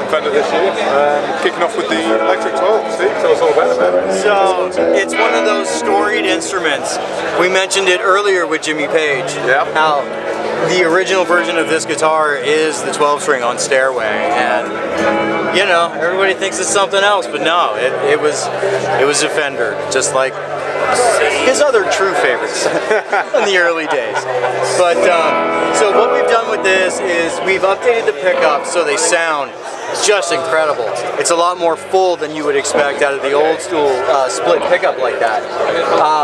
Fender this year. Kicking off with the Electric XII. Steve, tell us all about it. So, it's one of those storied instruments. We mentioned it earlier with Jimmy Page. Yeah. How the original version of this guitar is the 12-string on Stairway, and you know, everybody thinks it's something else, but no, it was a Fender, just like his other true favorites in the early days. But so what we've done with this is we've updated the pickups so they sound just incredible. It's a lot more full than you would expect out of the old school split pickup like that.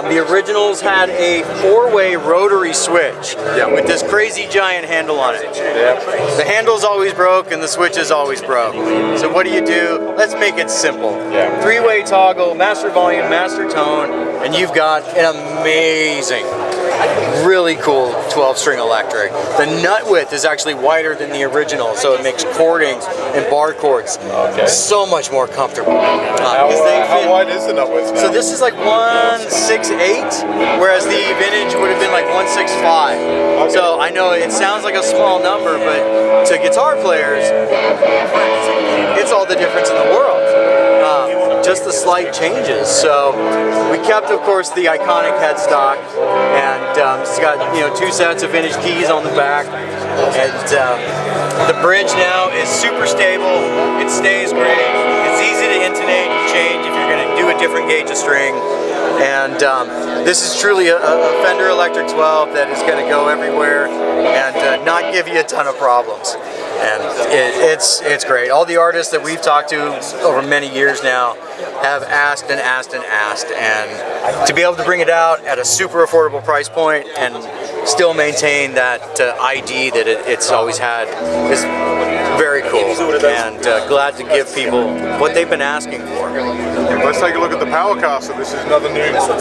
The originals had a 4-way rotary switch with this crazy giant handle on it. The handle's always broke and the switch is always broke. So what do? Let's make it simple. 3-way toggle, master volume, master tone, and you've got an amazing, really cool 12-string electric. The nut width is actually wider than the original, so it makes chording and bar chords so much more comfortable. How wide is the nut width now? So this is like 168, whereas the vintage would have been like 165. So I know it sounds like a small number, but to guitar players, it's all the difference in the world. Just the slight changes. So we kept, of course, the iconic headstock, and it's got 2 sets of vintage keys on the back, and the bridge now is super stable. It stays great. It's easy to intonate and change if you're going to do a different gauge of string. And this is truly a Fender Electric XII that is going to go everywhere and not give you a ton of problems. And it's great. All the artists that we've talked to over many years now have asked and asked and asked, and to be able to bring it out at a super affordable price point and still maintain that ID that it's always had is very cool, and glad to give people what they've been asking for. Let's take a look at the Powercaster. This is another new for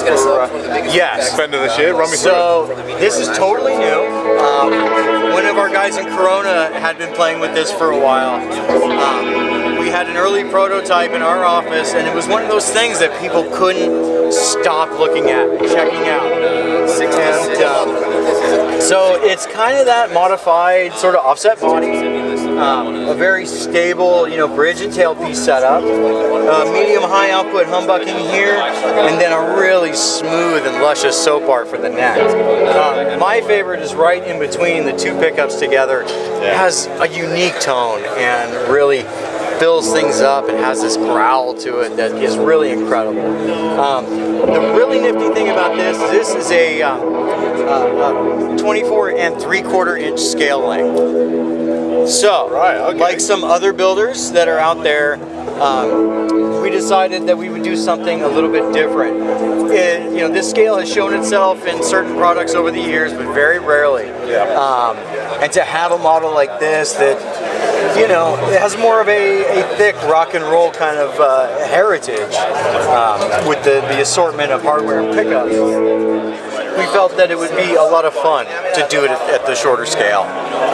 Fender this year. Run me through it. This is totally new. One of our guys in Corona had been playing with this for a while. We had an early prototype in our office, and it was one of those things that people couldn't stop looking at, checking out. And so it's kind of that modified sort of offset body, a very stable, bridge and tailpiece setup, medium-high output humbucking here, and then a really smooth and luscious soap art for the neck. My favorite is right in between the 2 pickups together. It has a unique tone and really fills things up and has this growl to it that is really incredible. The really nifty thing about this is a 24 3/4 inch scale length. So, like some other builders that are out there, we decided that we would do something a little bit different. This scale has shown itself in certain products over the years, but very rarely. And to have a model like this that, it has more of a thick rock and roll kind of heritage with the assortment of hardware and pickups, we felt that it would be a lot of fun to do it at the shorter scale.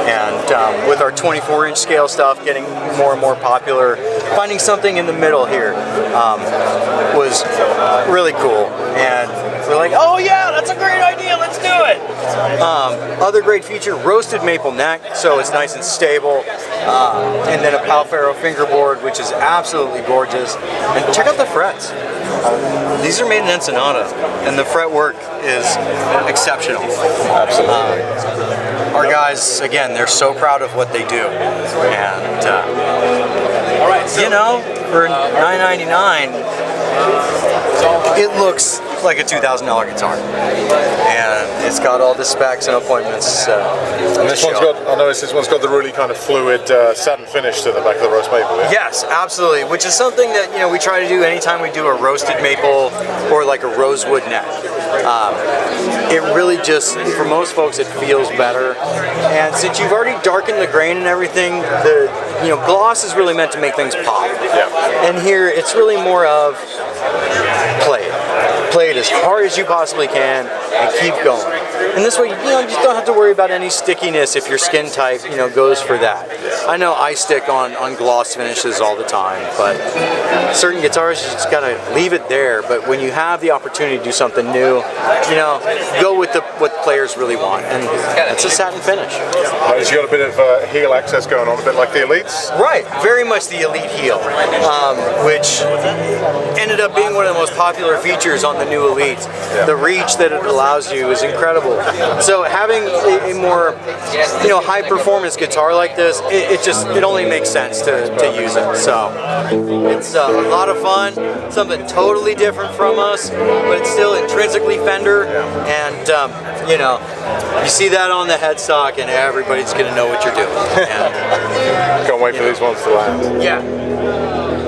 And with our 24-inch scale stuff getting more and more popular, finding something in the middle here was really cool. And we're like, oh yeah, that's a great idea, let's do it! Other great feature, roasted maple neck, so it's nice and stable. And then a Palfaro fingerboard, which is absolutely gorgeous. And check out the frets. These are made in Ensenada, and the fretwork is exceptional. Absolutely. Our guys, again, they're so proud of what they do, and for $9.99, it looks like a $2,000 guitar, and it's got all the specs and appointments. And this one's got, I noticed this one's got the really kind of fluid satin finish to the back of the roast maple. Yeah? Yes, absolutely, which is something that we try to do anytime we do a roasted maple or like a rosewood neck. It really just, for most folks, it feels better. And since you've already darkened the grain and everything, the gloss is really meant to make things pop. And here, it's really more of play it as hard as you possibly can and keep going. And this way, you just don't have to worry about any stickiness if your skin type, goes for that. I know I stick on gloss finishes all the time, but certain guitars, you just gotta leave it there. But when you have the opportunity to do something new, go with what players really want, and it's a satin finish. It's got a bit of heel access going on, a bit like the Elites. Right, very much the Elite heel, which ended up being one of the most popular features on the new Elites. Yeah. The reach that it allows you is incredible. So having a more, high performance guitar like this, it only makes sense to use it. So it's a lot of fun, something totally different from us, but it's still intrinsically Fender, and you see that on the headstock, and everybody's gonna know what you're doing. And, can't wait for these ones to land. Yeah.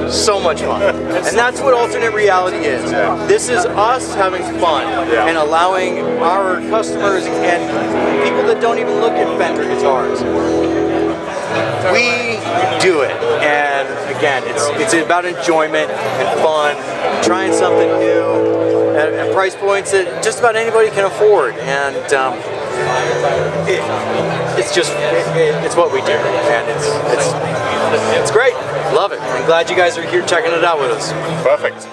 So much fun. And that's what alternate reality is. Yeah. This is us having fun and allowing our customers and people that don't even look at Fender guitars. We do it, and again, it's about enjoyment and fun, trying something new at price points that just about anybody can afford, and it's what we do, and it's great. Love it. I'm glad you guys are here checking it out with us. Perfect.